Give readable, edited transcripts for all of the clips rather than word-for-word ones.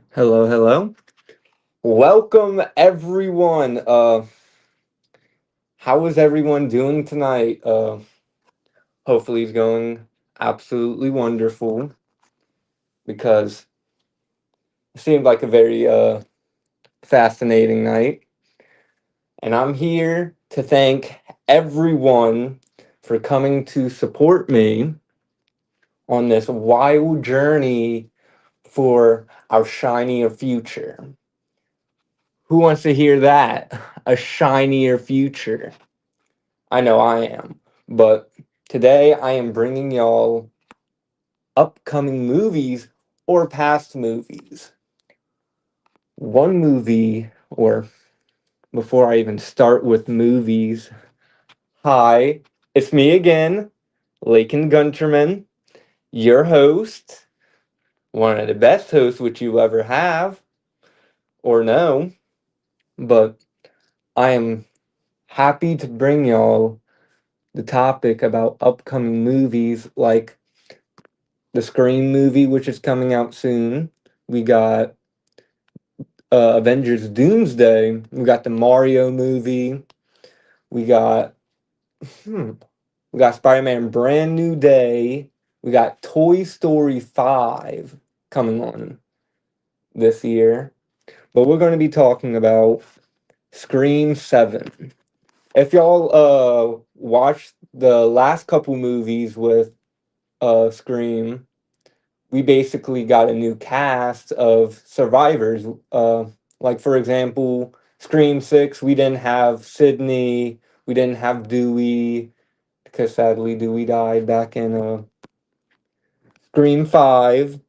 Hello, hello. Welcome everyone. How is everyone doing tonight? Hopefully it's going absolutely wonderful because it seemed like a very fascinating night. And I'm here to thank everyone for coming to support me on this wild journey for our shinier future. Who wants to hear that? A shinier future. I know I am. But today I am bringing y'all upcoming movies or past movies. One movie, or before I even start with movies, hi, it's me again, Lakin Gunterman, your host, one of the best hosts which you ever have or know. But I am happy to bring y'all the topic about upcoming movies like the Scream movie, which is coming out soon. We got Avengers Doomsday. We got the Mario movie. We got hmm, we got Spider-Man Brand New Day. We got Toy Story 5 coming on this year. But we're going to be talking about Scream 7. If y'all watched the last couple movies with Scream, we basically got a new cast of survivors. Like for example, Scream 6, we didn't have Sydney, we didn't have Dewey, because sadly Dewey died back in Scream 5,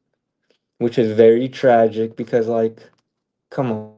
which is very tragic because like, come on,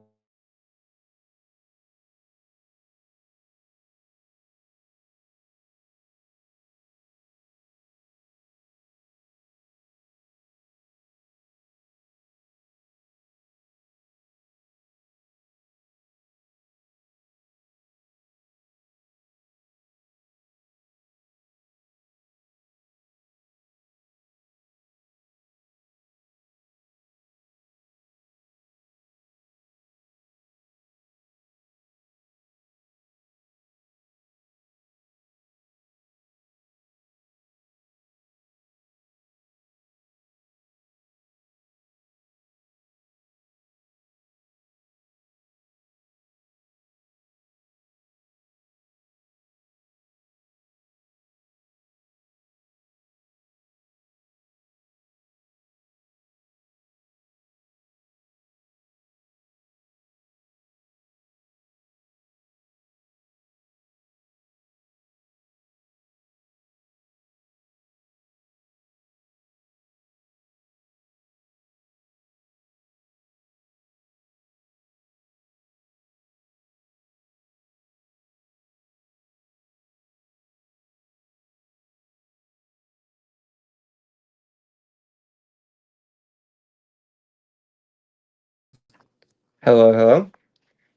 hello, hello.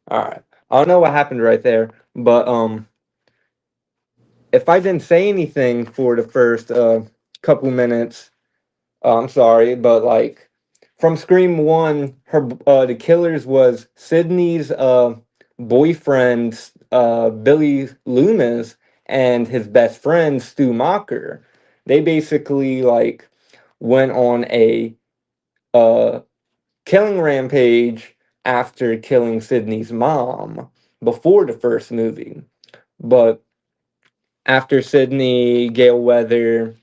All right, I don't know what happened right there, but if I didn't say anything for the first couple minutes, I'm sorry, but like from Scream One, her the killers was Sydney's boyfriend, Billy Loomis, and his best friend Stu Mocker. They basically like went on a uh killing rampage after killing Sydney's mom before the first movie, but after Sydney, Gale Weather,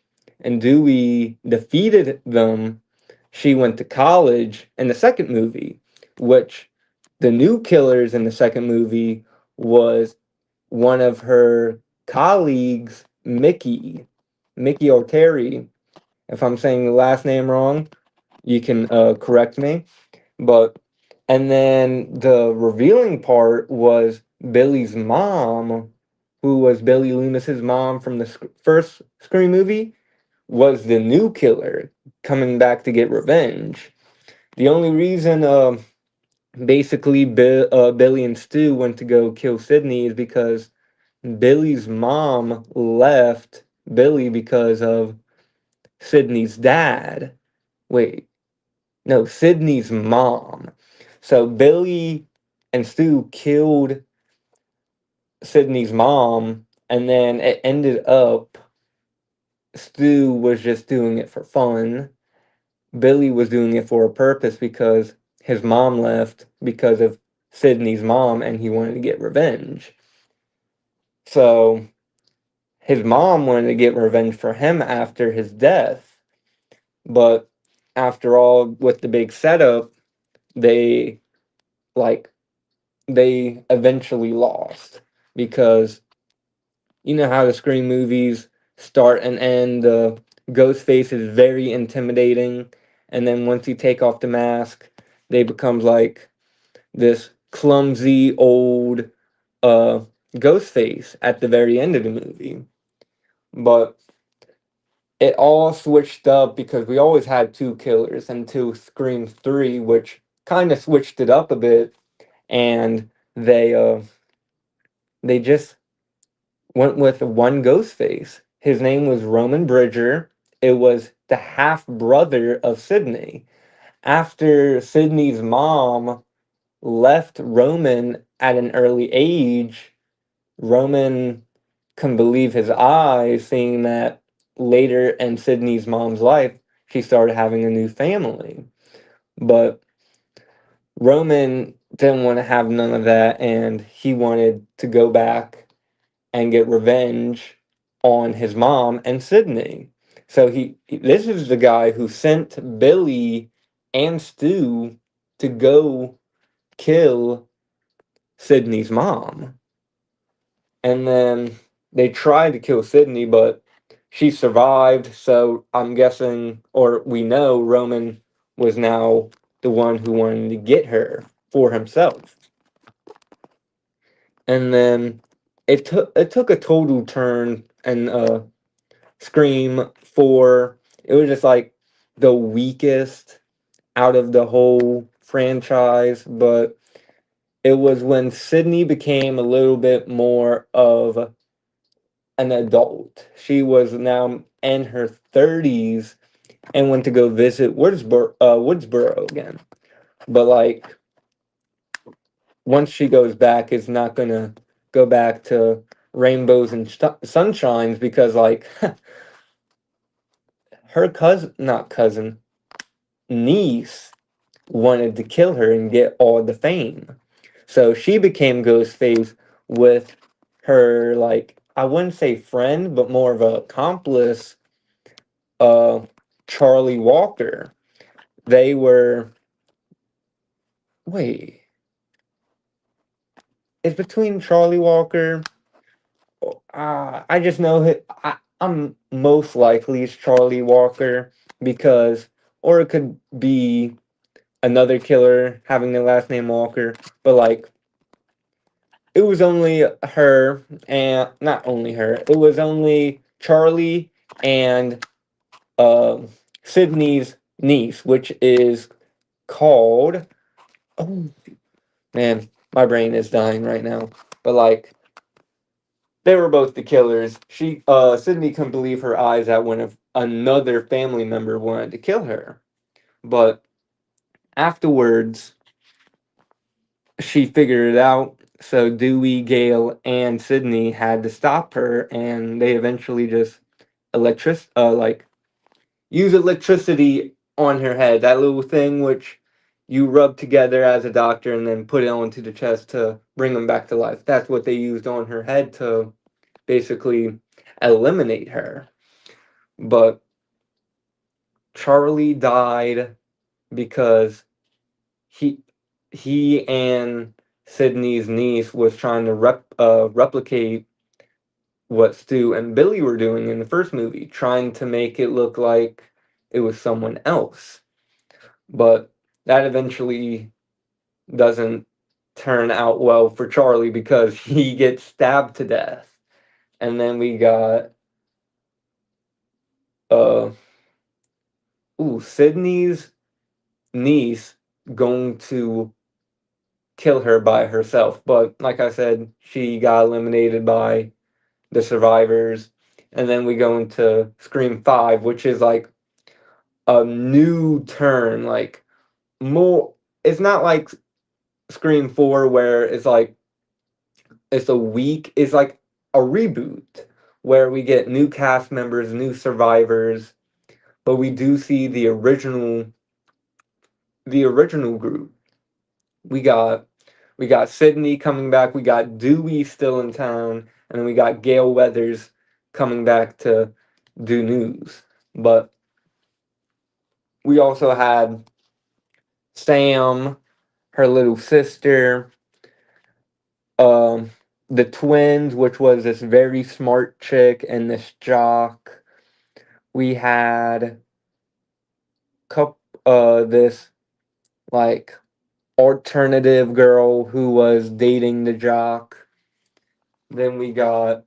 and Dewey defeated them, she went to college in the second movie, which the new killers in the second movie was one of her colleagues, Mickey O'Terry. If I'm saying the last name wrong, you can correct me. But and then the revealing part was Billy's mom, who was Billy Loomis's mom from the first Scream movie, was the new killer coming back to get revenge. The only reason, basically, Billy and Stu went to go kill Sydney is because Billy's mom left Billy because of Sydney's dad. Wait, No, Sydney's mom. So Billy and Stu killed Sydney's mom, and then it ended up Stu was just doing it for fun. Billy was doing it for a purpose because his mom left because of Sydney's mom and he wanted to get revenge. So his mom wanted to get revenge for him after his death. But after all, with the big setup, they like they eventually lost because you know how the Scream movies start and end. The Ghostface is very intimidating, and then once you take off the mask, they become like this clumsy old uh Ghostface at the very end of the movie. But it all switched up because we always had two killers until Scream 3, which kind of switched it up a bit, and they just went with one Ghostface. His name was Roman Bridger. It was the half brother of Sydney. After Sydney's mom left Roman at an early age, Roman couldn't believe his eyes, seeing that later in Sydney's mom's life, she started having a new family. But Roman didn't want to have none of that, and he wanted to go back and get revenge on his mom and Sydney. So this is the guy who sent Billy and Stu to go kill Sydney's mom. And then they tried to kill Sydney, but she survived. So I'm guessing, or we know, Roman was now the one who wanted to get her for himself. And then it took a total turn and Scream 4. It was just like the weakest out of the whole franchise, but it was when Sydney became a little bit more of an adult. She was now in her 30s and went to go visit Woodsboro again. But like once she goes back, it's not gonna go back to rainbows and sunshines because like her cousin, not cousin, niece wanted to kill her and get all the fame. So she became Ghostface with her, like, I wouldn't say friend, but more of an accomplice, uh, Charlie Walker. They were, wait, it's between Charlie Walker. I just know I'm most likely it's Charlie Walker because, or it could be another killer having the last name Walker, but like it was only her, and not only her, it was only Charlie and uh, Sydney's niece, which is called. Oh man, my brain is dying right now. But like, they were both the killers. Sydney couldn't believe her eyes that when another family member wanted to kill her. But afterwards, she figured it out. So Dewey, Gale, and Sydney had to stop her, and they eventually just like use electricity on her head. That little thing which you rub together as a doctor and then put it onto the chest to bring them back to life. That's what they used on her head to basically eliminate her. But Charlie died because he he and Sydney's niece was trying to replicate what Stu and Billy were doing in the first movie, trying to make it look like it was someone else. But that eventually doesn't turn out well for Charlie because he gets stabbed to death. And then we got uh Sydney's niece going to kill her by herself. But like I said, she got eliminated by the survivors. And then we go into Scream 5, which is like a new turn. Like more. It's not like Scream 4 where it's like it's a week. It's like a reboot where we get new cast members, new survivors, but we do see the original group. We got we got Sydney coming back. We got Dewey still in town, and then we got Gail Weathers coming back to do news. But we also had Sam, her little sister, um, the twins, which was this very smart chick and this jock. We had this like alternative girl who was dating the jock. Then we got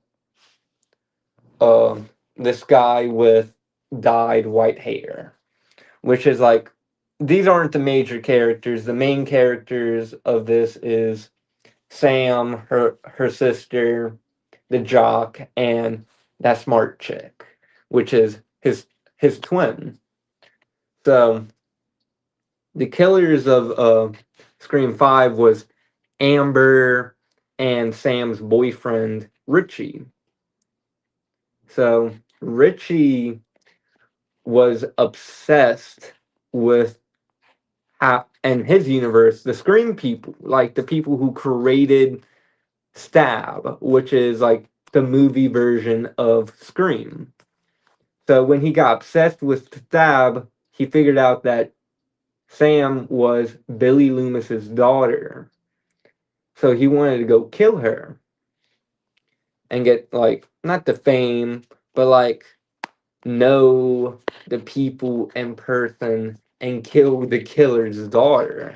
this guy with dyed white hair, which is like these aren't the major characters. The main characters of this is Sam, her sister, the jock, and that smart chick, which is his twin. So the killers of Scream 5 was Amber and Sam's boyfriend Richie. So Richie was obsessed with how, and his universe, the Scream people, like the people who created Stab, which is like the movie version of Scream. So when he got obsessed with Stab, he figured out that Sam was Billy Loomis's daughter. So he wanted to go kill her and get like not the fame, but like know the people in person and kill the killer's daughter.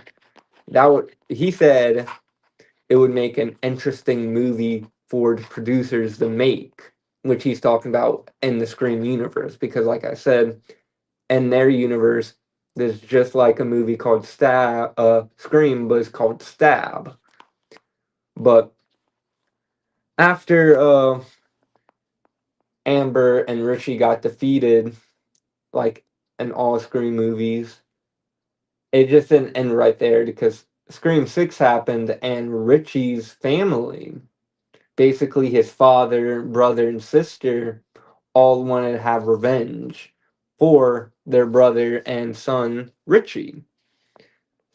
That would he said it would make an interesting movie for the producers to make, which he's talking about in the Scream universe. Because, like I said, in their universe, there's just like a movie called Scream, but it's called Stab. But after Amber and Richie got defeated, like in all Scream movies, it just didn't end right there because Scream 6 happened and Richie's family, basically his father, brother, and sister, all wanted to have revenge for their brother and son, Richie.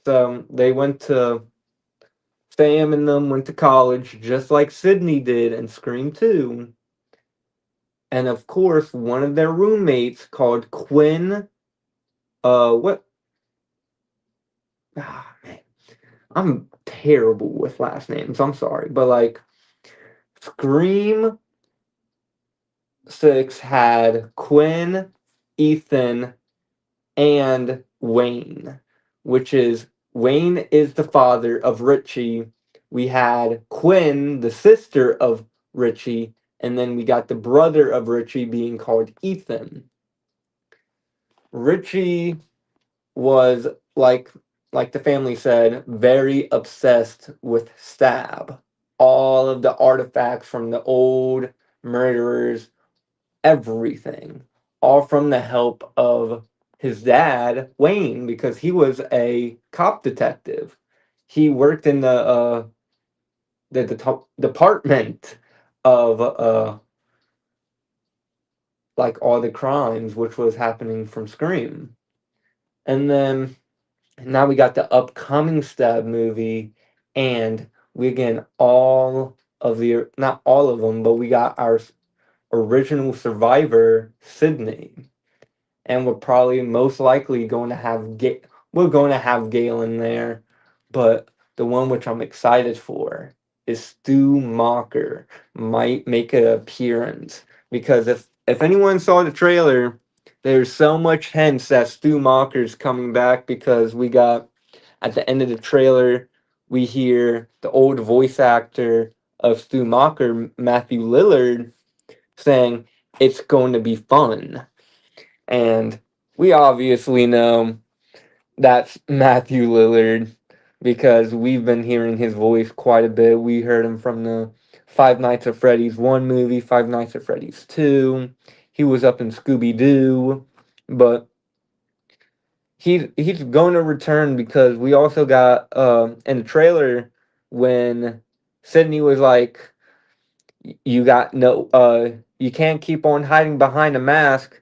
So they went to, Sam and them went to college just like Sydney did in Scream 2. And of course, one of their roommates called Quinn, what? Ah, man. I'm terrible with last names. I'm sorry. But like, Scream 6 had Quinn, Ethan, and Wayne, which is Wayne is the father of Richie. We had Quinn, the sister of Richie, and then we got the brother of Richie being called Ethan. Richie was like the family said, very obsessed with Stab. All of the artifacts from the old murderers, everything, all from the help of his dad, Wayne, because he was a cop detective. He worked in the department of like all the crimes which was happening from Scream. And then now we got the upcoming Stab movie, and we get all of the not all of them, but we got our original survivor, Sydney, and we're probably most likely going to have we're going to have Galen there, but the one which I'm excited for is Stu Mocker might make an appearance because if anyone saw the trailer, there's so much hints that Stu Mocker's coming back because we got at the end of the trailer we hear the old voice actor of Stu Mocker, Matthew Lillard, saying it's going to be fun. And we obviously know that's Matthew Lillard because we've been hearing his voice quite a bit. We heard him from the Five Nights at Freddy's 1 movie, Five Nights at Freddy's 2. He was up in Scooby Doo. But he's going to return because we also got in the trailer when Sydney was like, you got no you can't keep on hiding behind a mask.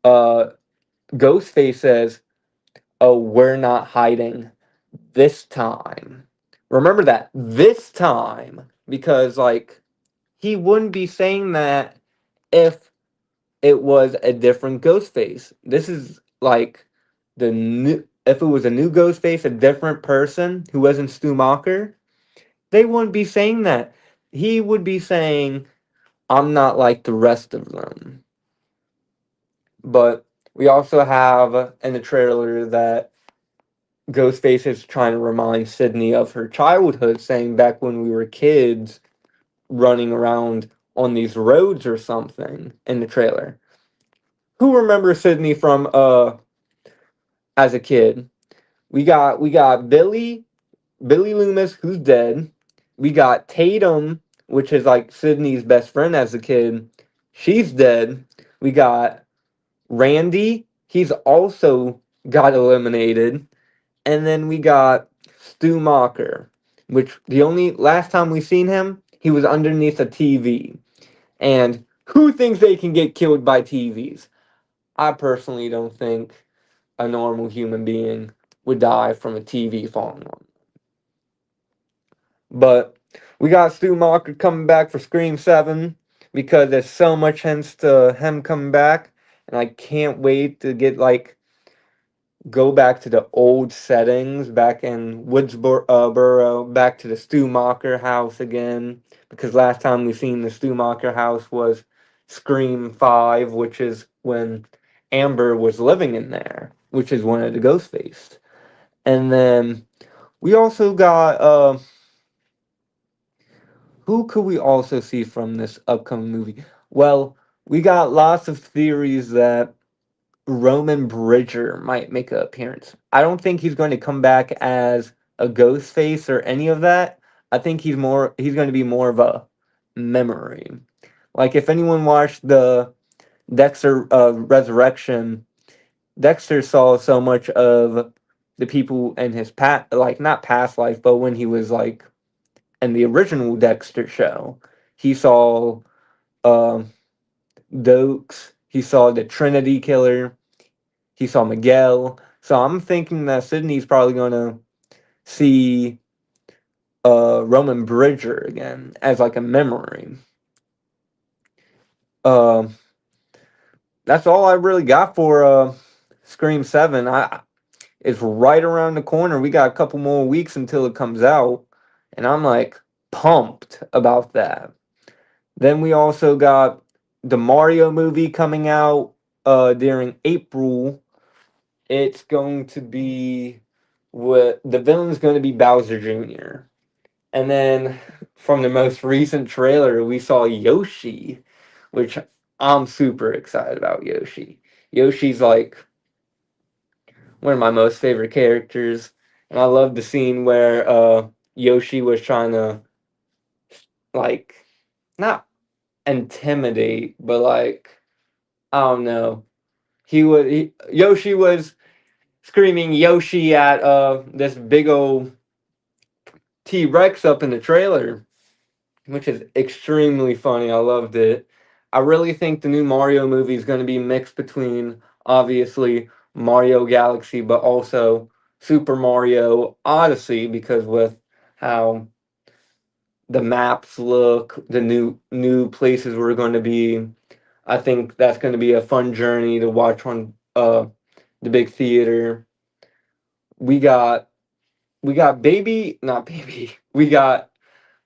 uh Ghostface says, oh, we're not hiding this time. Remember that, this time, because like he wouldn't be saying that if it was a different Ghostface. This is like the new. If it was a new Ghostface, a different person who wasn't Stu Macher, they wouldn't be saying that. He would be saying, "I'm not like the rest of them." But we also have in the trailer that Ghostface is trying to remind Sydney of her childhood, saying back when we were kids, running around on these roads or something in the trailer. Who remembers Sydney from as a kid? We got Billy Loomis, who's dead. We got Tatum, which is like Sydney's best friend as a kid. She's dead. We got Randy. He's also got eliminated. And then we got Stu Macher, which the only last time we seen him, he was underneath a TV. And who thinks they can get killed by TVs? I personally don't think a normal human being would die from a TV falling on. But we got Stu Macher coming back for Scream 7 because there's so much hints to him coming back. And I can't wait to get like go back to the old settings back in Woodsboro, back to the Stu Macher house again. Because last time we seen the Stu Macher house was Scream 5, which is when Amber was living in there, which is one of the Ghostface. And then we also got who could we also see from this upcoming movie? Well, we got lots of theories that Roman Bridger might make an appearance. I don't think he's going to come back as a ghost face or any of that. I think he's going to be more of a memory. Like if anyone watched the Dexter Resurrection, Dexter saw so much of the people in his past, like not past life, but when he was like in the original Dexter show. He saw um, Dokes. He saw the Trinity Killer. He saw Miguel. So I'm thinking that Sydney's probably going to see Roman Bridger again as like a memory. Um, that's all I really got for Scream 7. It's right around the corner. We got a couple more weeks until it comes out, and I'm like pumped about that. Then we also got the Mario movie coming out during April. It's going to be what the villain's going to be Bowser Jr. And then from the most recent trailer, we saw Yoshi, which I'm super excited about Yoshi. Yoshi's like one of my most favorite characters, and I love the scene where Yoshi was trying to like not intimidate, but like I don't know. Yoshi was screaming Yoshi at this big old T Rex up in the trailer, which is extremely funny. I loved it. I really think the new Mario movie is going to be mixed between obviously Mario Galaxy, but also Super Mario Odyssey because with how the maps look, the new places we're going to be, I think that's going to be a fun journey to watch on the big theater. We got we got baby, not baby. We got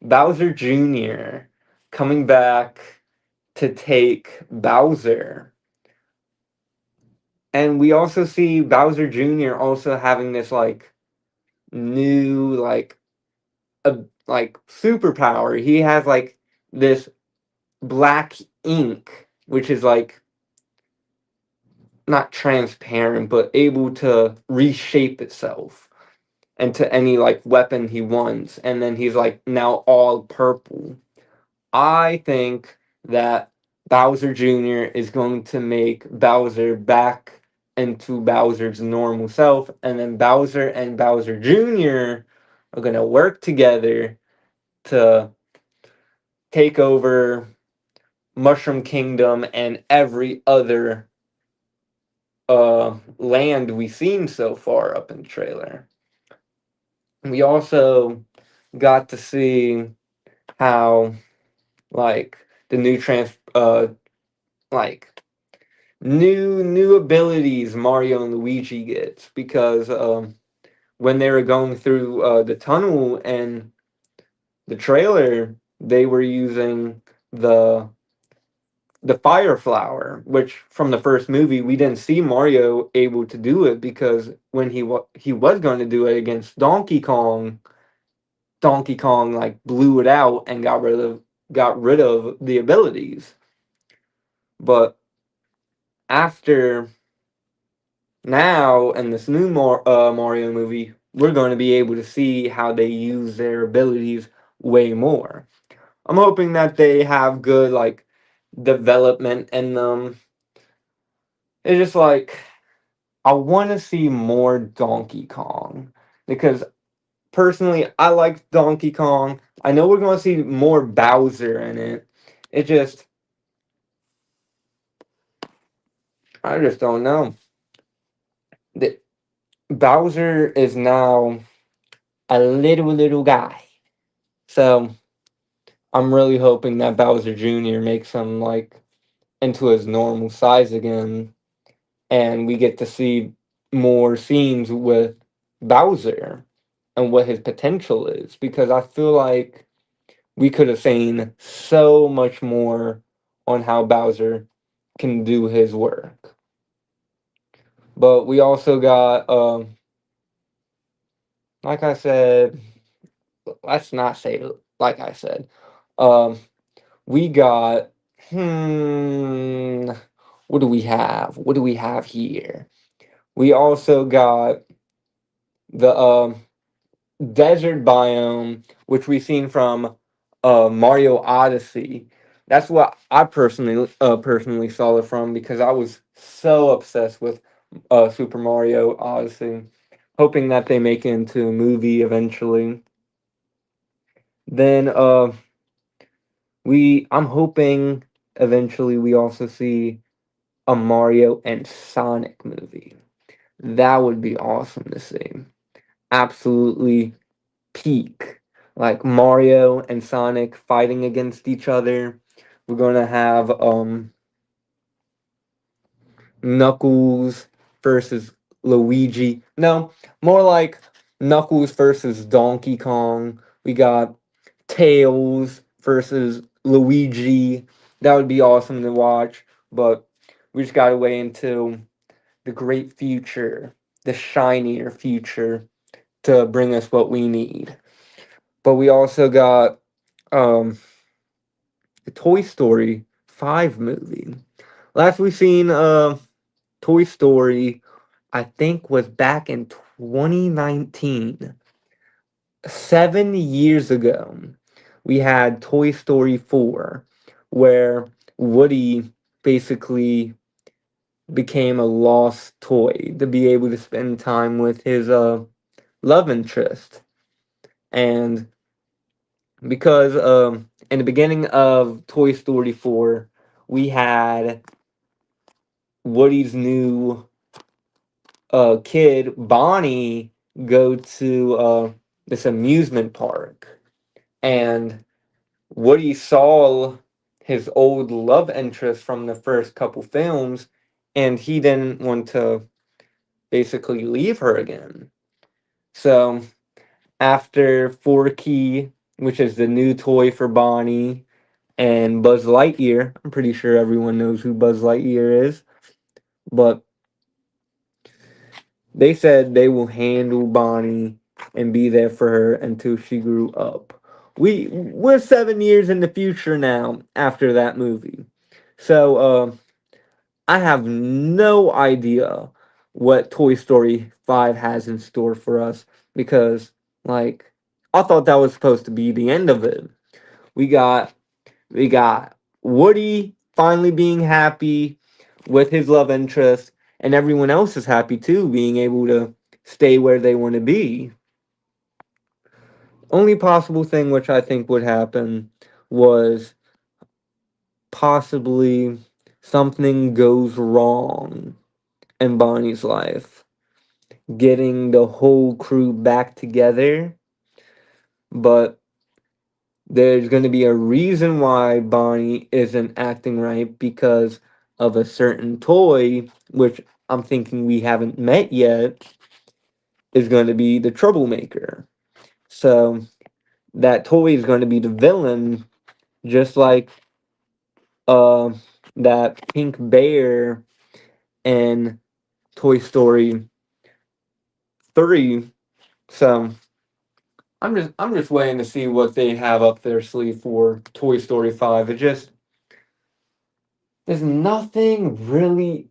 Bowser Jr. coming back to take Bowser. And we also see Bowser Jr. also having this like new like superpower. He has like this black ink which is like not transparent but able to reshape itself into any like weapon he wants, and then he's like now all purple. I think that Bowser Jr. is going to make Bowser back into Bowser's normal self, and then Bowser and Bowser Jr. are gonna work together to take over Mushroom Kingdom and every other land we've seen so far up in the trailer. We also got to see how like the like new abilities Mario and Luigi gets because when they were going through the tunnel and the trailer, they were using the the fire flower, which from the first movie we didn't see Mario able to do it because when he was going to do it against Donkey Kong like blew it out and got rid of the abilities. But after now in this new Mario movie, we're going to be able to see how they use their abilities way more. I'm hoping that they have good like development in them. It's just like I want to see more Donkey Kong because personally I like Donkey Kong. I know we're going to see more Bowser in it. It just I just don't know. The, Bowser is now a little guy. So I'm really hoping that Bowser Jr. makes him like into his normal size again and we get to see more scenes with Bowser and what his potential is because I feel like we could have seen so much more on how Bowser can do his work. But we also got, like I said, let's not say like I said. Um, we got, hmm, what do we have? What do we have here? We also got the desert biome, which we've seen from Mario Odyssey. That's what I personally saw it from because I was so obsessed with Super Mario Odyssey, hoping that they make it into a movie eventually. Then I'm hoping eventually we also see a Mario and Sonic movie. That would be awesome to see. Absolutely peak. Like Mario and Sonic fighting against each other. We're gonna have Knuckles versus Luigi. No, more like Knuckles versus Donkey Kong. We got Tails versus Luigi. That would be awesome to watch, but we just gotta wait until the great future, the shinier future, to bring us what we need. But we also got um the Toy Story 5 movie. Last we seen Toy Story I think was back in 2019. 7 years ago. We had Toy Story 4 where Woody basically became a lost toy to be able to spend time with his love interest. And because in the beginning of Toy Story 4, we had Woody's new kid, Bonnie, go to this amusement park. And Woody saw his old love interest from the first couple films, and he didn't want to basically leave her again. So after Forky, which is the new toy for Bonnie, and Buzz Lightyear. I'm pretty sure everyone knows who Buzz Lightyear is, but they said they will handle Bonnie and be there for her until she grew up. We're 7 years in the future now after that movie, so I have no idea what Toy Story 5 has in store for us because like I thought that was supposed to be the end of it. We got we got Woody finally being happy with his love interest, and everyone else is happy too, being able to stay where they want to be. Only possible thing which I think would happen was possibly something goes wrong in Bonnie's life, getting the whole crew back together, but there's going to be a reason why Bonnie isn't acting right because of a certain toy, which I'm thinking we haven't met yet, is going to be the troublemaker. So that toy is going to be the villain, just like uh, that pink bear in Toy Story 3. So I'm just waiting to see what they have up their sleeve for Toy Story 5. It just there's nothing really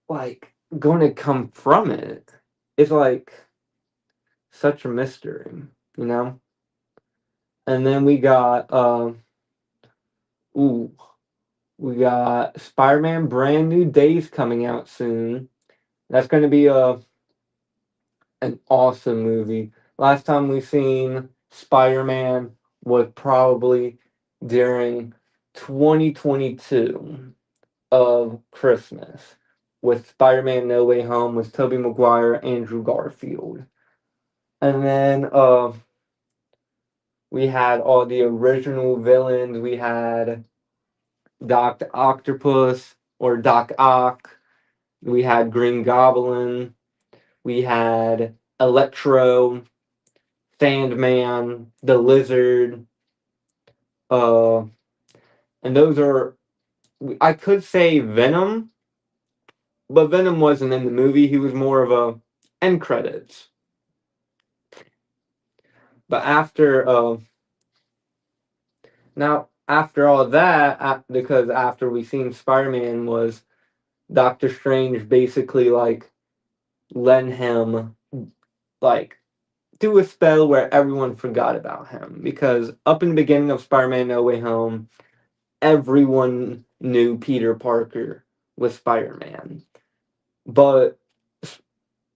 like going to come from it. It's like such a mystery, you know? And then ooh, we got Spider-Man Brand New Days coming out soon. That's going to be an awesome movie. Last time we seen Spider-Man was probably during 2022 of Christmas with Spider-Man No Way Home with Tobey Maguire, Andrew Garfield. And then we had all the original villains. We had Doctor Octopus or Doc Ock. We had Green Goblin. We had Electro, Sandman, the Lizard. Uh, and those are I could say Venom, but Venom wasn't in the movie. He was more of a end credits. But after all that, because after we seen Spider Man was Doctor Strange basically like letting him like do a spell where everyone forgot about him because up in the beginning of Spider-Man No Way Home, everyone knew Peter Parker was Spider-Man. But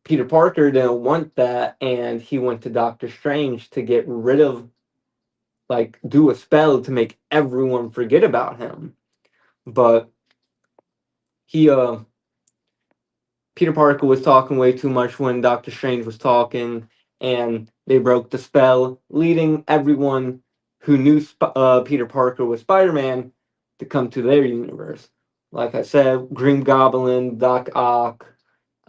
Peter Parker didn't want that and he went to Doctor Strange to get rid of like do a spell to make everyone forget about him. But he Peter Parker was talking way too much when Doctor Strange was talking, and they broke the spell, leading everyone who knew Peter Parker was Spider Man to come to their universe. Like I said, Green Goblin, Doc Ock,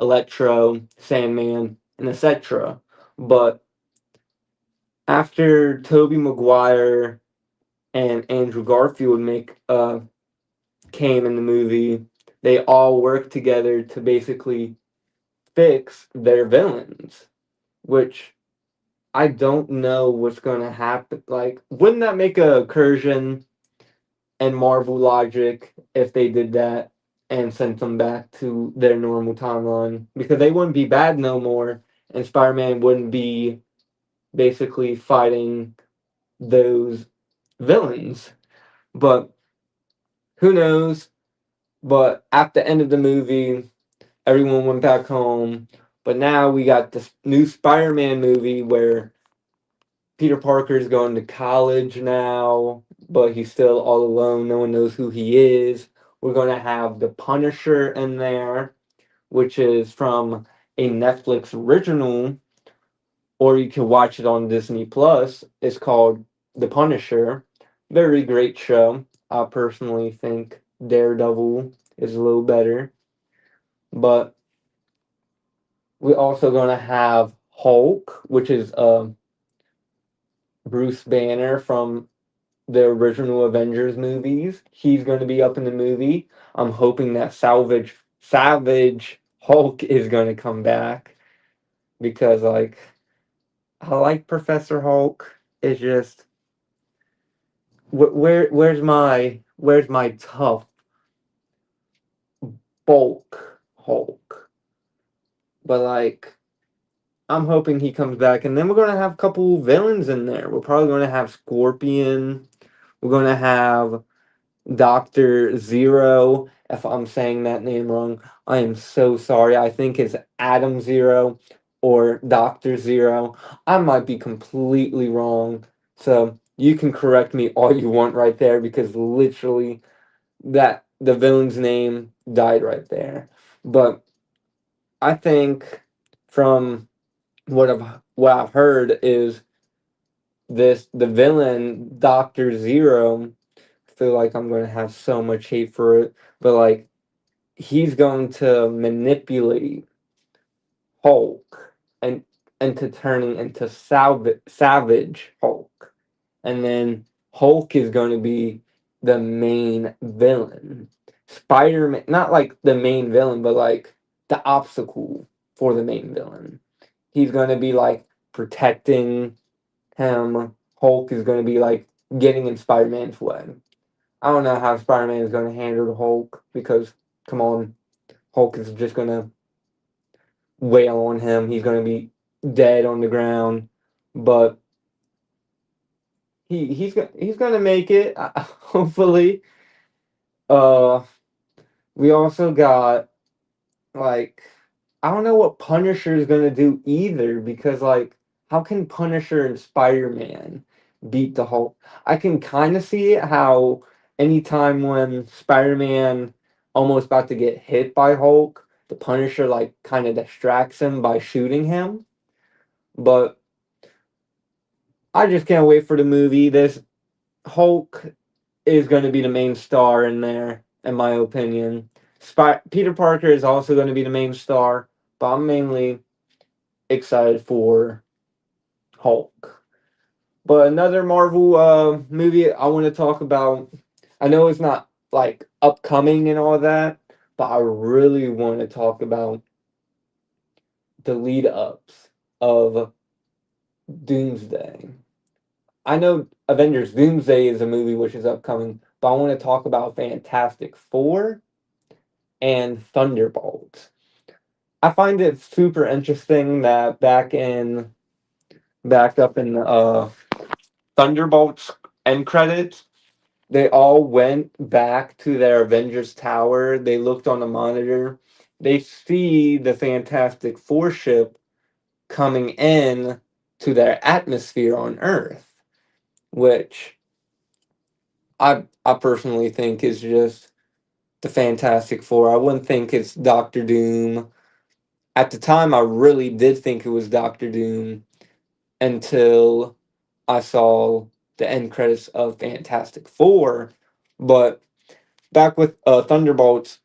Electro, Sandman, and etc. But after Tobey Maguire and Andrew Garfield make came in the movie, they all worked together to basically fix their villains, which I don't know what's going to happen. Like, wouldn't that make a incursion and Marvel logic if they did that and sent them back to their normal timeline? Because they wouldn't be bad no more, and Spider Man wouldn't be basically fighting those villains. But who knows? But at the end of the movie, everyone went back home. But now we got this new Spider-Man movie where Peter Parker's going to college now, but he's still all alone. No one knows who he is. We're going to have The Punisher in there, which is from a Netflix original, or you can watch it on Disney Plus. It's called The Punisher. Very great show. I personally think Daredevil is a little better. But we're also going to have Hulk, which is Bruce Banner from the original Avengers movies. He's going to be up in the movie. I'm hoping that Savage Hulk is going to come back because like I like Professor Hulk. It's just where's my tough bulk Hulk? But like I'm hoping he comes back, and then we're gonna have a couple villains in there. We're probably gonna have Scorpion. We're gonna have Doctor Zero, If I'm saying that name wrong, I am so sorry. I think it's Adam Zero or Doctor Zero. I might be completely wrong. So you can correct me all you want right there because literally that the villain's name died right there. But I think from what I've heard is this the villain Doctor Zero. I feel like I'm going to have so much hate for it, but like he's going to manipulate Hulk and into turning into Savage Hulk, and then Hulk is going to be the main villain. Spider Man, not like the main villain, but like the obstacle for the main villain. He's going to be like protecting him. Hulk is going to be like getting in Spider Man's way. I don't know how Spider Man is going to handle the Hulk because, come on, Hulk is just going to wail on him. He's going to be dead on the ground, but he's going to make it. Hopefully. Uh, we also got like I don't know what Punisher is gonna do either because like how can Punisher and Spider Man beat the Hulk? I can kind of see it how anytime when Spider Man almost about to get hit by Hulk, the Punisher like kind of distracts him by shooting him. But I just can't wait for the movie. This Hulk is going to be the main star in there, in my opinion. Peter Parker is also going to be the main star, but I'm mainly excited for Hulk. But another Marvel movie I want to talk about, I know it's not like upcoming and all that, but I really want to talk about the lead ups of Doomsday. I know Avengers Doomsday is a movie which is upcoming, but I want to talk about Fantastic Four and Thunderbolts. I find it super interesting that back up in Thunderbolts end credits, they all went back to their Avengers Tower. They looked on the monitor. They see the Fantastic Four ship coming in to their atmosphere on Earth, which I personally think is just the Fantastic Four. I wouldn't think it's Doctor Doom. At the time, I really did think it was Doctor Doom until I saw the end credits of Fantastic Four. But back with Thunderbolts,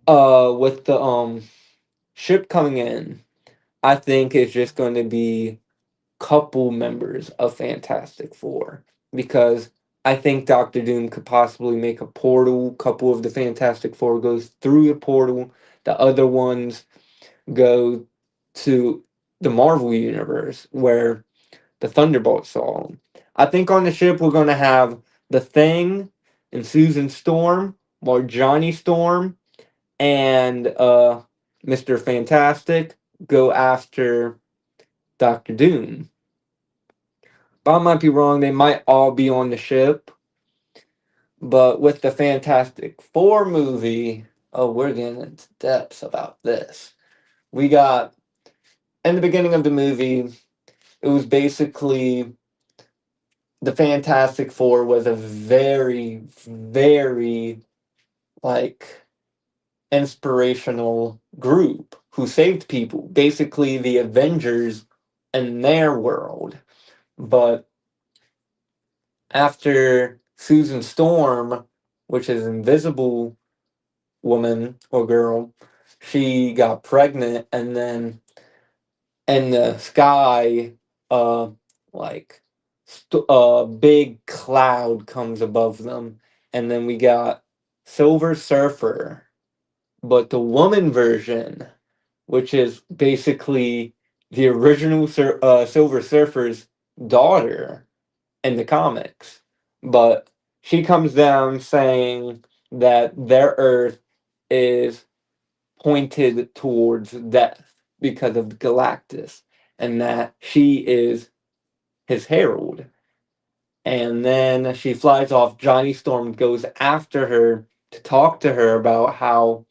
with the ship coming in, I think it's just going to be couple members of Fantastic Four because I think Doctor Doom could possibly make a portal. Couple of the Fantastic Four goes through the portal. The other ones go to the Marvel universe where the Thunderbolts saw him. I think on the ship we're going to have the Thing and Susan Storm, or Johnny Storm, and Mr. Fantastic go after Doctor Doom. But I might be wrong. They might all be on the ship. But with the Fantastic Four movie, oh, we're getting into depths about this. We got in the beginning of the movie, it was basically the Fantastic Four was a very, very like inspirational group who saved people. Basically, the Avengers in their world. But after Susan Storm, which is Invisible Woman or girl, she got pregnant, and then in the sky, uh, like a big cloud comes above them, and then we got Silver Surfer, but the woman version, which is basically the original Silver Surfer's daughter in the comics. But she comes down saying that their Earth is pointed towards death because of Galactus, and that she is his herald. And then she flies off. Johnny Storm goes after her to talk to her about how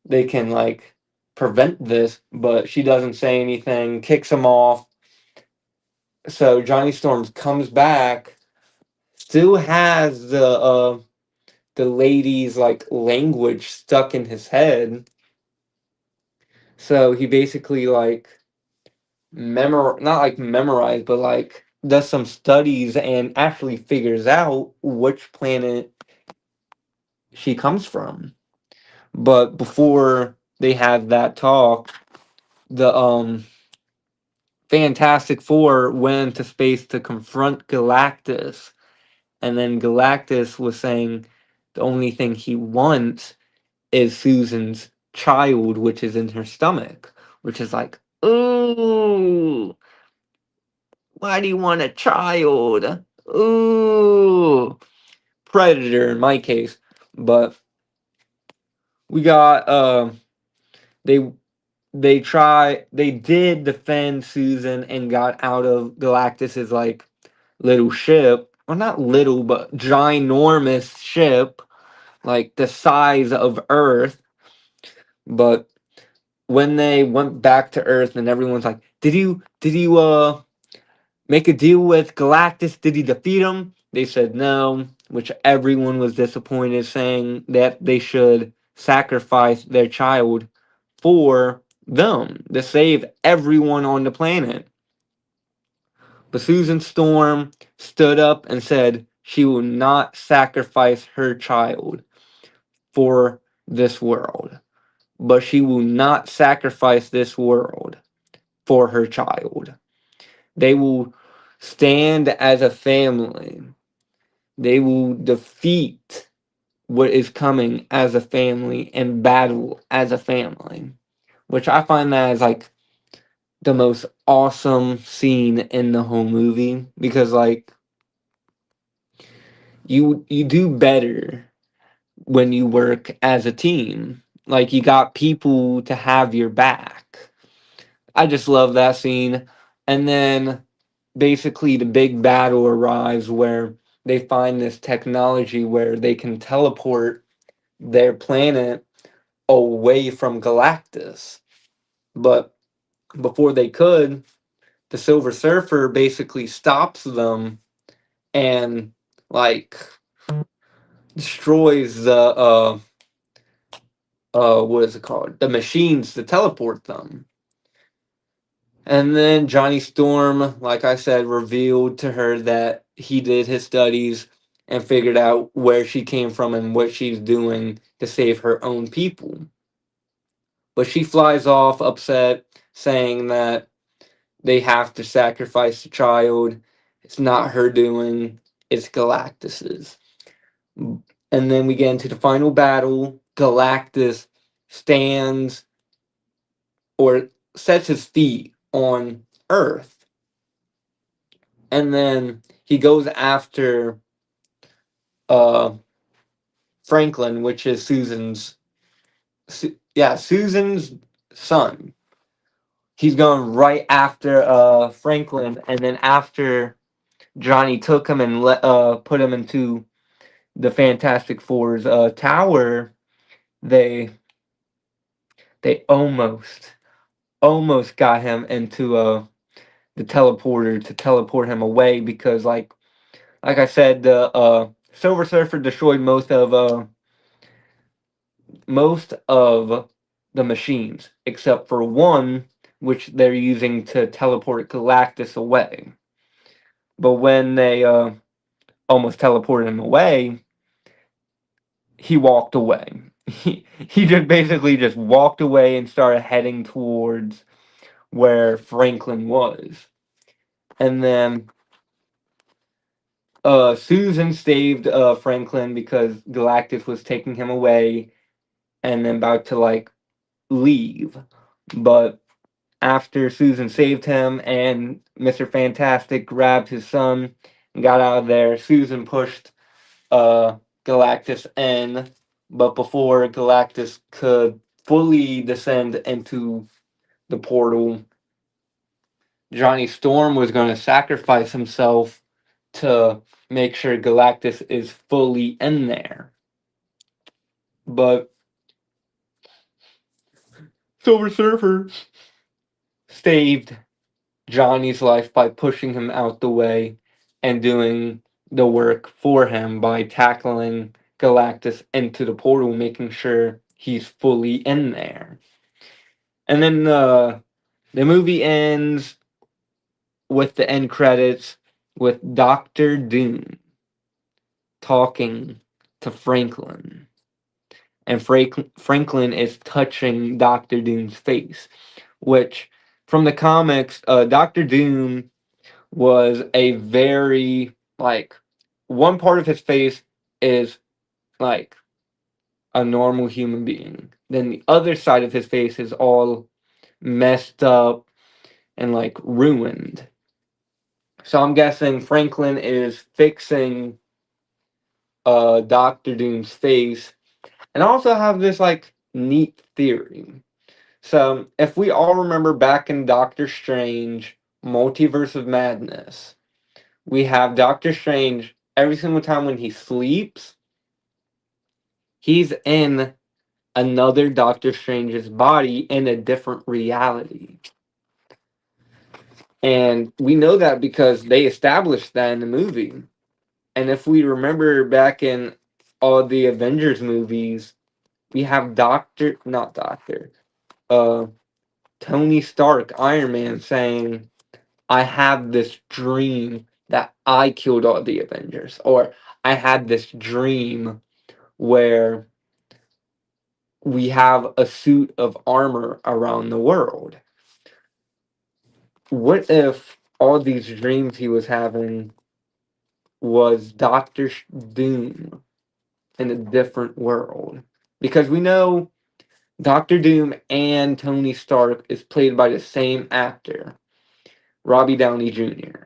they can like prevent this, but she doesn't say anything, kicks him off. So Johnny Storms comes back, still has the lady's like language stuck in his head. So he basically like not like memorized, but like does some studies and actually figures out which planet she comes from. But before they had that talk, the Fantastic Four went into space to confront Galactus, and then Galactus was saying the only thing he wants is Susan's child, which is in her stomach, which is like, ooh, why do you want a child? Ooh, Predator in my case. But we got they they did defend Susan and got out of Galactus's like little ship. Well, not little, but ginormous ship, like the size of Earth. But when they went back to Earth and everyone's like, did you make a deal with Galactus? Did he defeat him? They said no, which everyone was disappointed, saying that they should sacrifice their child for them to save everyone on the planet. But Susan Storm stood up and said she will not sacrifice her child for this world. But she will not sacrifice this world for her child. They will stand as a family. They will defeat what is coming as a family and battle as a family. Which I find that is like the most awesome scene in the whole movie because like you do better when you work as a team. Like you got people to have your back. I just love that scene. And then basically the big battle arrives where they find this technology where they can teleport their planet away from Galactus. But before they could, the Silver Surfer basically stops them and like destroys the what is it called? The machines to teleport them. And then Johnny Storm, like I said, revealed to her that he did his studies and figured out where she came from and what she's doing to save her own people. But she flies off upset, saying that they have to sacrifice the child. It's not her doing, it's Galactus's. And then we get into the final battle. Galactus stands or sets his feet on Earth. And then he goes after uh, Franklin, which is Susan's son. He's going right after Franklin, and then after Johnny took him and put him into the Fantastic Four's tower, they they almost got him into the teleporter to teleport him away because like I said, the Silver Surfer destroyed most of the machines except for one, which they're using to teleport Galactus away. But when they almost teleported him away, he walked away. He just basically just walked away and started heading towards where Franklin was. And then Susan saved Franklin because Galactus was taking him away and then about to like leave. But after Susan saved him and Mr. Fantastic grabbed his son and got out of there, Susan pushed Galactus in. But before Galactus could fully descend into the portal, Johnny Storm was going to sacrifice himself to make sure Galactus is fully in there. But Silver Surfer saved Johnny's life by pushing him out the way and doing the work for him by tackling Galactus into the portal, making sure he's fully in there. And then the movie ends with the end credits with Doctor Doom talking to Franklin. And Franklin is touching Doctor Doom's face, which from the comics, Doctor Doom was a very, like, one part of his face is like a normal human being. Then the other side of his face is all messed up and like ruined. So I'm guessing Franklin is fixing Doctor Doom's face. And I also have this like neat theory. So if we all remember back in Doctor Strange Multiverse of Madness, we have Doctor Strange every single time when he sleeps, he's in another Doctor Strange's body in a different reality. And we know that because they established that in the movie. And if we remember back in all the Avengers movies, we have not Doctor, uh, Tony Stark, Iron Man, saying, I have this dream that I killed all the Avengers. Or I had this dream where we have a suit of armor around the world. What if all these dreams he was having was Doctor Doom in a different world? Because we know Doctor Doom and Tony Stark is played by the same actor, Robbie Downey Jr.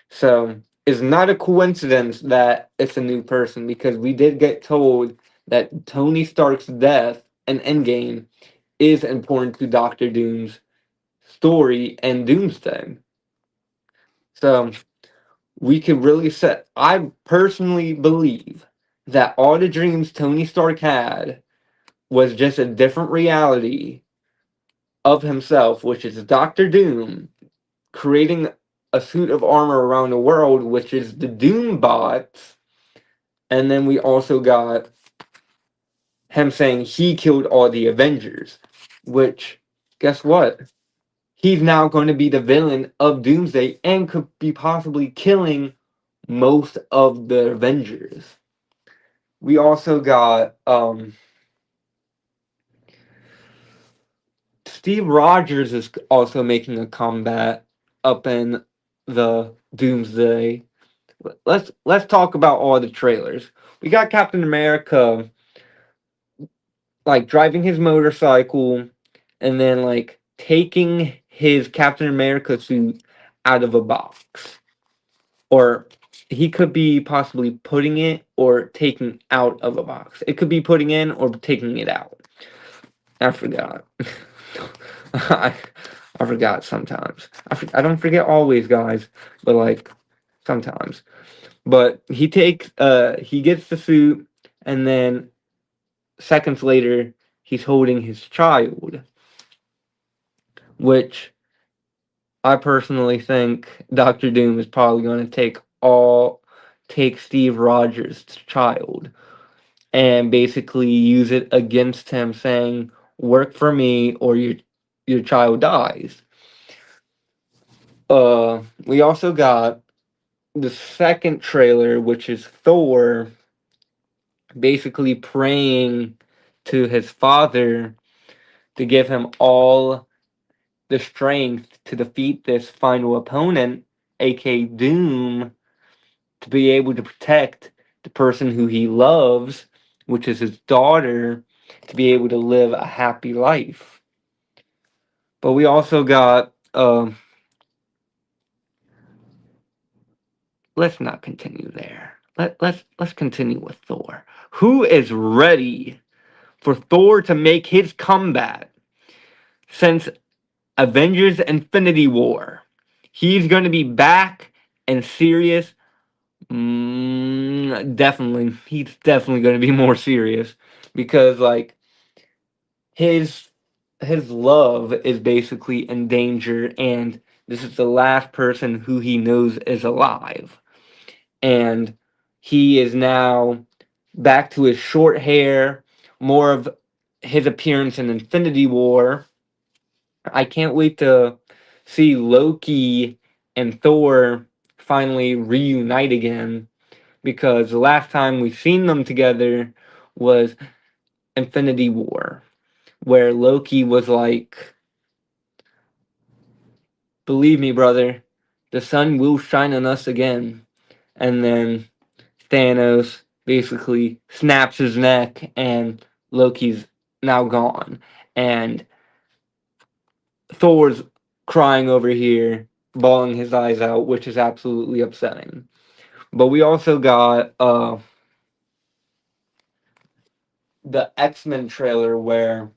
So it's not a coincidence that it's a new person because we did get told that Tony Stark's death in Endgame is important to Doctor Doom's story and Doomsday. So we could really set. I personally believe that all the dreams Tony Stark had was just a different reality of himself, which is Doctor Doom creating a suit of armor around the world, which is the Doom bots. And then we also got him saying he killed all the Avengers, which, guess what? He's now going to be the villain of Doomsday and could be possibly killing most of the Avengers. We also got Steve Rogers is also making a comeback up in the Doomsday. Let's talk about all the trailers. We got Captain America like driving his motorcycle and then like taking his Captain America suit out of a box. Or he could be possibly putting it or taking out of a box. It could be putting in or taking it out. I forgot. I, I forgot sometimes. I don't forget always, guys, but like sometimes. But he gets the suit, and then seconds later he's holding his child, which I personally think Doctor Doom is probably going to take Steve Rogers' child and basically use it against him, saying, "Work for me, or your child dies." We also got the second trailer, which is Thor basically praying to his father to give him all the strength to defeat this final opponent, aka Doom, to be able to protect the person who he loves, which is his daughter, to be able to live a happy life. But we also got let's not continue there. Let's continue with Thor. Who is ready for Thor to make his comeback since Avengers Infinity War? He's going to be back and serious. Definitely. He's definitely going to be more serious. because like his his love is basically in danger, and this is the last person who he knows is alive. And he is now back to his short hair, more of his appearance in Infinity War. I can't wait to see Loki and Thor finally reunite again, because the last time we've seen them together was Infinity War, where Loki was like, "Believe me, brother, the sun will shine on us again." And then Thanos basically snaps his neck, and Loki's now gone. And Thor's crying over here, bawling his eyes out, which is absolutely upsetting. But we also got the X-Men trailer where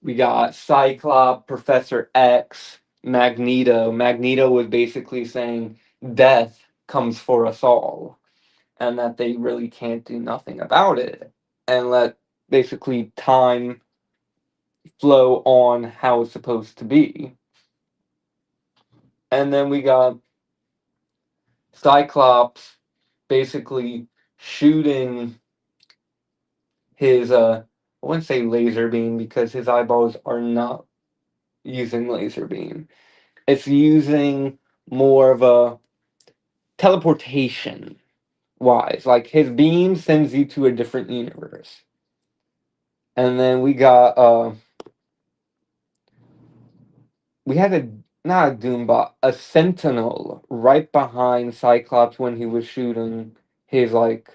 we got Cyclops, Professor X, Magneto. Magneto was basically saying death comes for us all, and that they really can't do nothing about it, and let basically time flow on how it's supposed to be. And then we got Cyclops basically shooting his I wouldn't say laser beam because his eyeballs are not using laser beam. It's using more of a teleportation wise. Like his beam sends you to a different universe. And then we had a not a Doombot, a Sentinel right behind Cyclops when he was shooting his like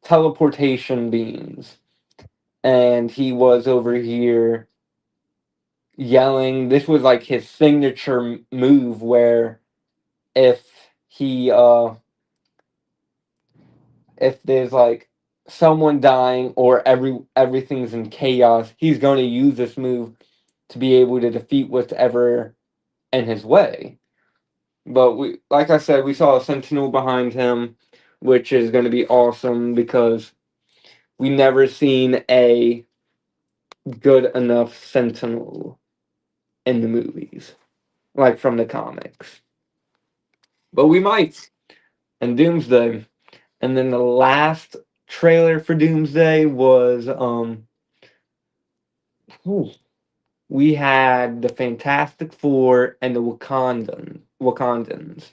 teleportation beams. And he was over here yelling. This was like his signature move where if he if there's like someone dying or everything's in chaos, he's going to use this move to be able to defeat whatever in his way. But we, like I said, we saw a Sentinel behind him, which is going to be awesome because we never seen a good enough Sentinel in the movies, like from the comics. But we might in Doomsday. And then the last trailer for Doomsday was ooh, we had the Fantastic Four and the Wakandans.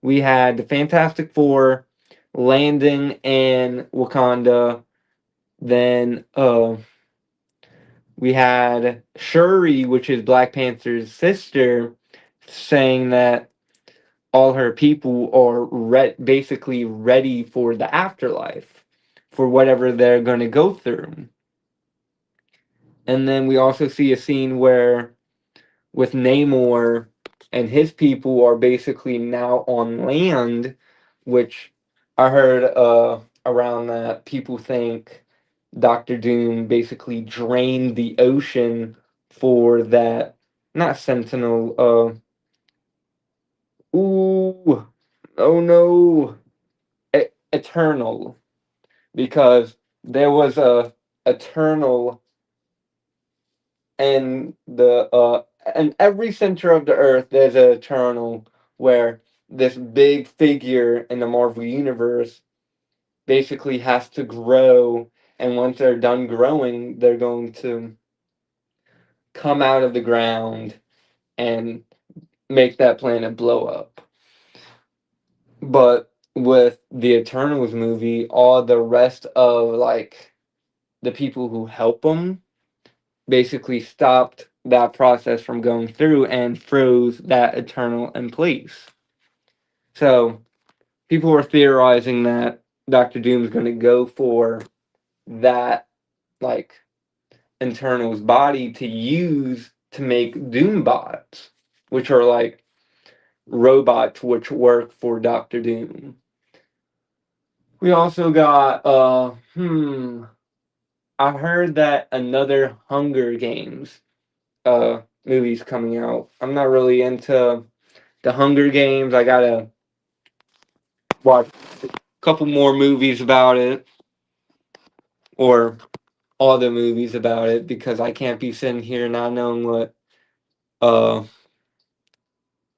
We had the Fantastic Four landing in Wakanda. Then we had Shuri, which is Black Panther's sister, saying that all her people are basically ready for the afterlife, for whatever they're going to go through. And then we also see a scene where with Namor and his people are basically now on land, which I heard around that people think Doctor Doom basically drained the ocean for that, not Sentinel, ooh, oh no, Eternal, because there was a Eternal and the and every center of the earth there's an Eternal where this big figure in the Marvel universe basically has to grow, and once they're done growing they're going to come out of the ground and make that planet blow up. But with the Eternals movie, all the rest of like the people who help them basically stopped that process from going through and froze that Eternal in place. So people were theorizing that Doctor Doom's going to go for that, like, Eternal's body to use to make Doombots, which are like robots which work for Doctor Doom. We also got I heard that another Hunger Games movies coming out. I'm not really into the Hunger Games. I gotta watch a couple more movies about it. or all the movies about it, because I can't be sitting here not knowing uh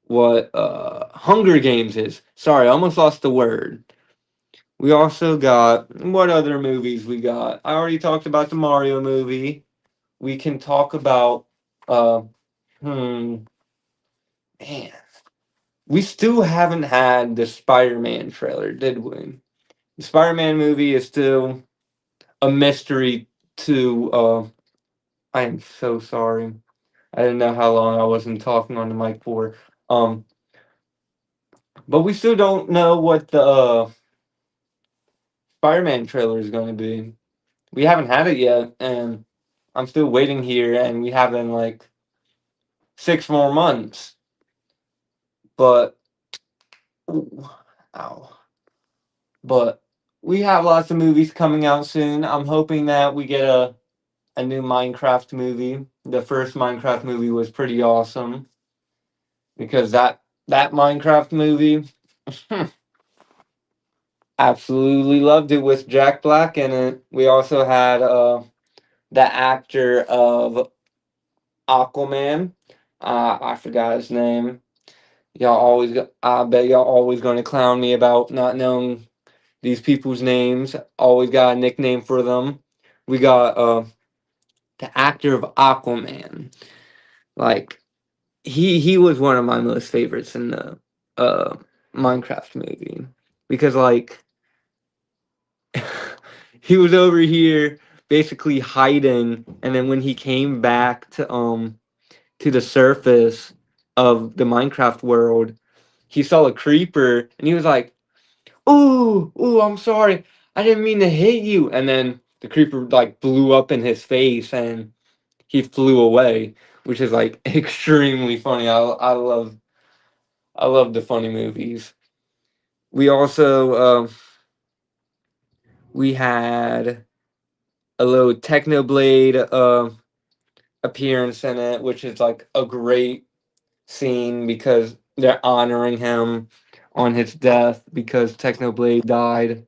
what Hunger Games is. Sorry, I almost lost the word. We also got, what other movies we got? I already talked about the Mario movie. We can talk about uh hmm man. We still haven't had the Spider-Man trailer, did we? The Spider-Man movie is still a mystery to I am so sorry. I didn't know how long I wasn't talking on the mic for. Um but we still don't know what the Spider-Man trailer is going to be. We haven't had it yet, and I'm still waiting here, and we have in like 6 more months. But ooh, ow. But we have lots of movies coming out soon. I'm hoping that we get a new Minecraft movie. The first Minecraft movie was pretty awesome, because that Minecraft movie, absolutely loved it with Jack Black in it. We also had the actor of Aquaman. I forgot his name. I bet y'all always going to clown me about not knowing these people's names. Always got a nickname for them. We got the actor of Aquaman. Like, he was one of my most favorites in the uh Minecraft movie, because like he was over here basically hiding, and then when he came back to the surface of the Minecraft world, he saw a creeper and he was like, "Ooh, ooh, I'm sorry. I didn't mean to hit you." And then the creeper like blew up in his face and he flew away, which is like extremely funny. I love the funny movies. We also we had a little Technoblade appearance in it, which is like a great scene because they're honoring him on his death, because Technoblade died a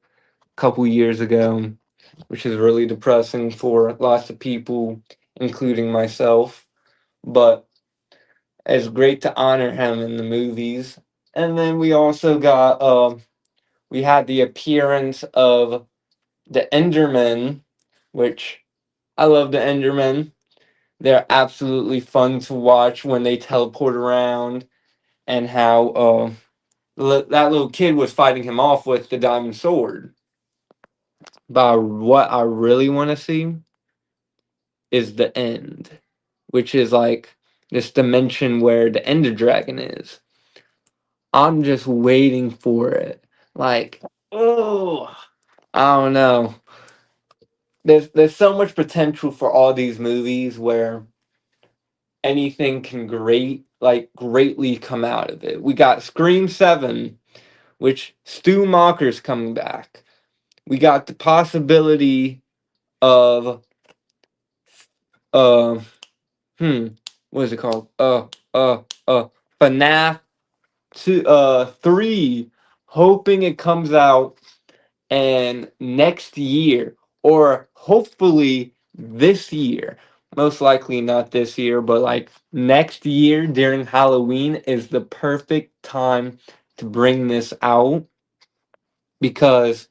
couple years ago, which is really depressing for lots of people, including myself. But it's great to honor him in the movies. And then we also got we had the appearance of the Endermen, which I love the Endermen. They're absolutely fun to watch when they teleport around, and how that little kid was fighting him off with the diamond sword. But what I really want to see is the end, which is like this dimension where the Ender Dragon is. I'm just waiting for it. Like, oh, I don't know. There's so much potential for all these movies where anything can greatly come out of it. We got Scream 7, which Stu Macher's coming back. We got the possibility of uh hmm what is it called? Uh FNAF 3, hoping it comes out and next year, or hopefully this year. Most likely not this year, but like next year during Halloween is the perfect time to bring this out, because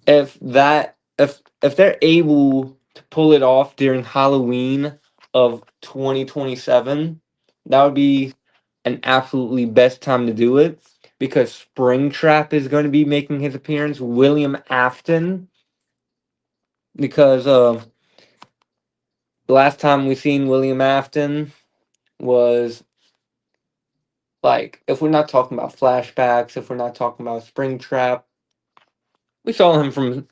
if they're able to pull it off during Halloween of 2027, that would be an absolutely best time to do it, because Springtrap is going to be making his appearance. William Afton, because the last time we seen William Afton was, like, if we're not talking about flashbacks, if we're not talking about Springtrap, we saw him from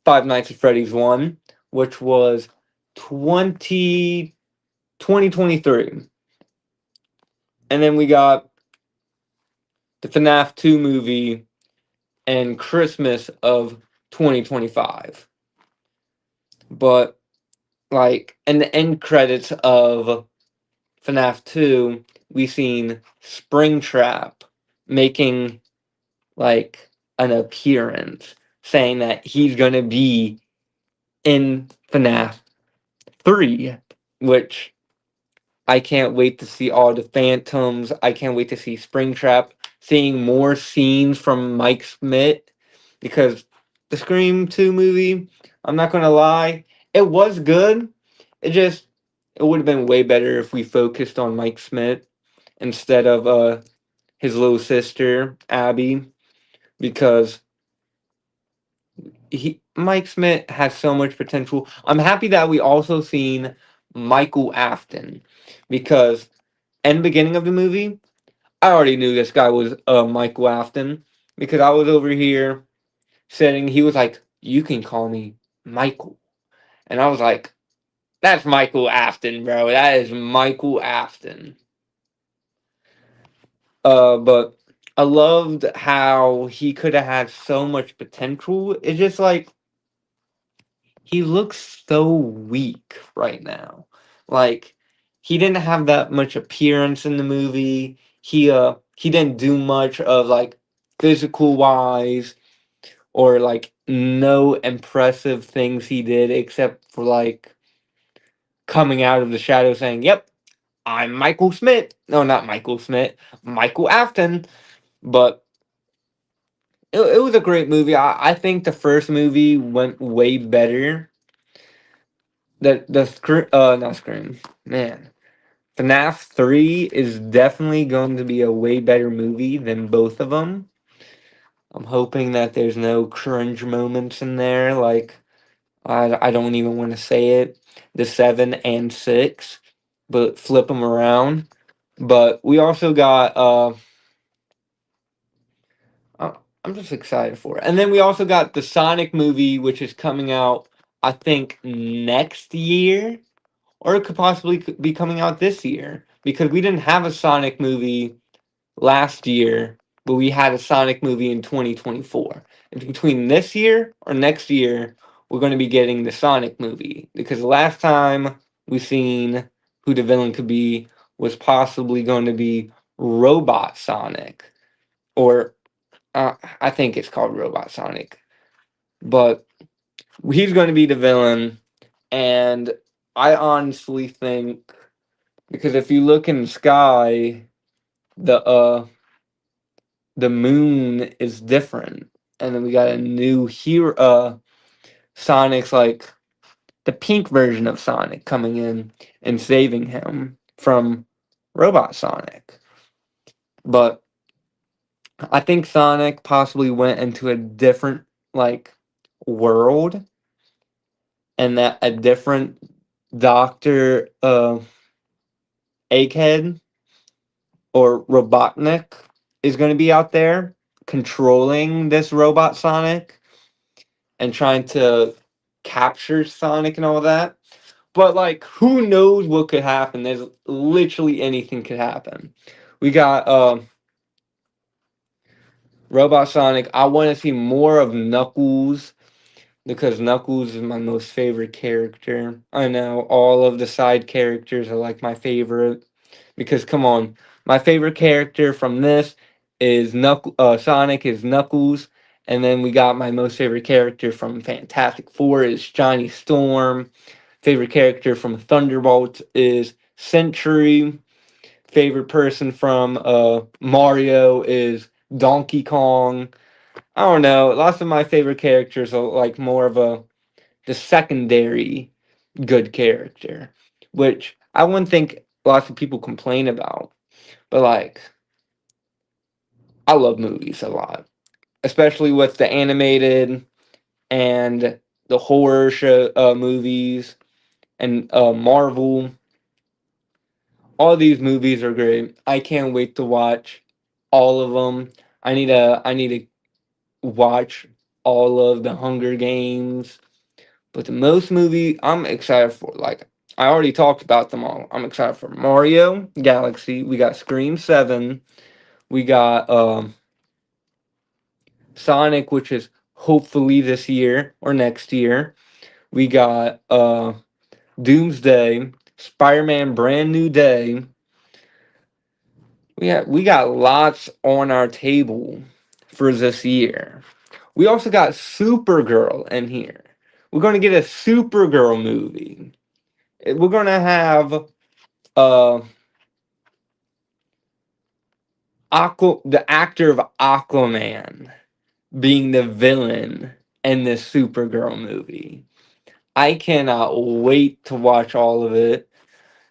Five Nights at Freddy's 1, which was 2023. And then we got the FNAF 2 movie and Christmas of 2025. But, like, in the end credits of FNAF 2, we seen Springtrap making, like, an appearance, saying that he's gonna be in FNAF 3, which I can't wait to see all the phantoms. I can't wait to see Springtrap, seeing more scenes from Mike Smith, because the Scream 2 movie, I'm not gonna lie, it was good. It just it would have been way better if we focused on Mike Smith instead of his little sister, Abby, because Mike Smith has so much potential. I'm happy that we also seen Michael Afton, because in the beginning of the movie, I already knew this guy was Michael Afton, because I was over here sitting. He was like, "You can call me Michael," and I was like, "That's Michael Afton, bro. That is Michael Afton." But I loved how he could have had so much potential. It's just like he looks so weak right now. Like he didn't have that much appearance in the movie. He didn't do much of like physical wise, or like no impressive things he did except for like coming out of the shadow saying, "Yep, I'm Michael Smith." No, not Michael Smith, Michael Afton. But it was a great movie. I think the first movie went way better. The scream, not Scream, man. FNAF 3 is definitely going to be a way better movie than both of them. I'm hoping that there's no cringe moments in there, like I don't even want to say it, the 7 and 6, but flip them around. But we also got uh, I'm just excited for it. And then we also got the Sonic movie, which is coming out, I think, next year, or it could possibly be coming out this year, because we didn't have a Sonic movie last year, but we had a Sonic movie in 2024. And between this year or next year, we're going to be getting the Sonic movie, because the last time we seen who the villain could be was possibly going to be Robot Sonic, or I think it's called Robot Sonic, but he's going to be the villain. And I honestly think, because if you look in the sky, the moon is different, and then we got a new hero. Sonic's like the pink version of Sonic coming in and saving him from Robot Sonic. But I think Sonic possibly went into a different like world, and that a different Doctor Egghead or Robotnik is going to be out there controlling this robot Sonic and trying to capture Sonic and all that. But like, who knows what could happen? There's literally anything could happen. We got Robot Sonic. I want to see more of Knuckles, because Knuckles is my most favorite character. I know all of the side characters are like my favorite, because come on, my favorite character from this is Sonic is Knuckles, and then we got my most favorite character from Fantastic Four is Johnny Storm. Favorite character from Thunderbolt is Sentry. Favorite person from Mario is Donkey Kong. I don't know. Lots of my favorite characters are like more of the secondary good character, which I wouldn't think lots of people complain about. But like, I love movies a lot, especially with the animated and the horror show movies, and Marvel. All these movies are great. I can't wait to watch all of them. I need to watch all of the Hunger Games. But the most movie I'm excited for, like I already talked about them all. I'm excited for Mario Galaxy. We got Scream 7. We got Sonic, which is hopefully this year or next year. We got Doomsday, Spider-Man Brand New Day. We got lots on our table for this year. We also got Supergirl in here, We're going to get a Supergirl movie. We're going to have uh the actor of Aquaman being the villain in this Supergirl movie. I cannot wait to watch all of it.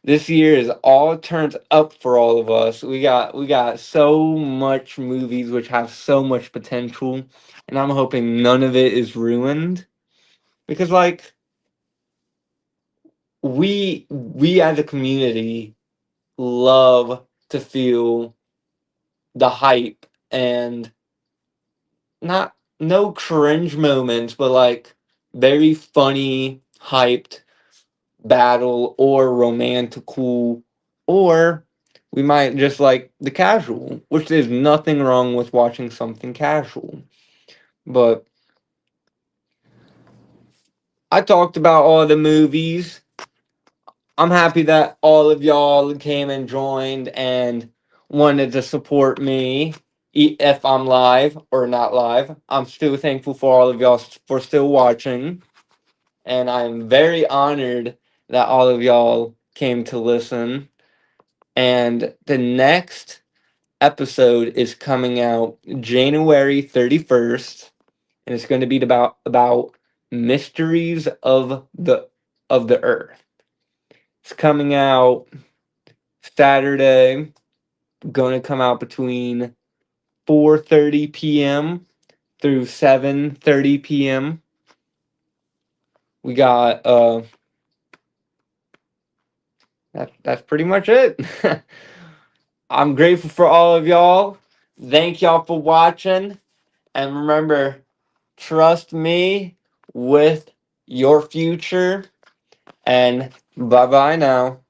This year is all turns up for all of us. We got so much movies which have so much potential, and I'm hoping none of it is ruined because like we as a community love to feel the hype and not no cringe moments, but like very funny, hyped battle or romantical, or we might just like the casual, which there's nothing wrong with watching something casual. But I talked about all the movies. I'm happy that all of y'all came and joined and wanted to support me. If I'm live or not live, I'm still thankful for all of y'all for still watching. And I'm very honored that all of y'all came to listen. And the next episode is coming out January 31st, and it's going to be about mysteries of the earth. It's coming out Saturday, going to come out between 4:30 p.m. through 7:30 p.m. We got that's pretty much it. I'm grateful for all of y'all. Thank y'all for watching. And remember, trust me with your future. And bye bye now.